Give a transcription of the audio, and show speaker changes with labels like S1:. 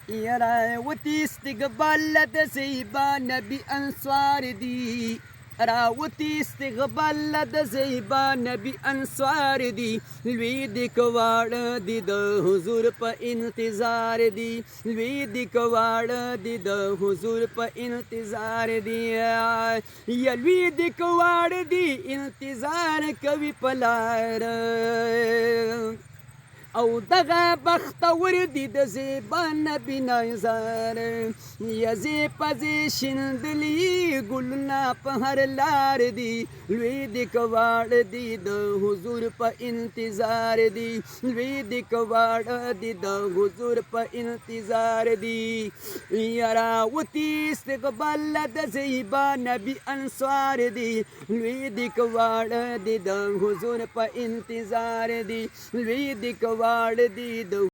S1: راوتی استقبال د زیبا نبی انصار دی راوتی استقبال د زیبا نبی انصار دی لوی دی کواړ دی د حضور په انتظار دی لوی دی کواړ دی د حضور په انتظار دی یا لوی دی کواړ دی انتظار کوي پلار او دغه بختور دی د زیبا نبی نظر یزی پزی شندلی گلنا په هر لار دی لوی دی کواړ دی د حضور په انتظار دی لوی دی کواړ دی د حضور په انتظار دی راوتی استقبال د زیبا نبی انصار دی لوی دی کواړ دی د حضور په انتظار دی لوی دی کواړ دی د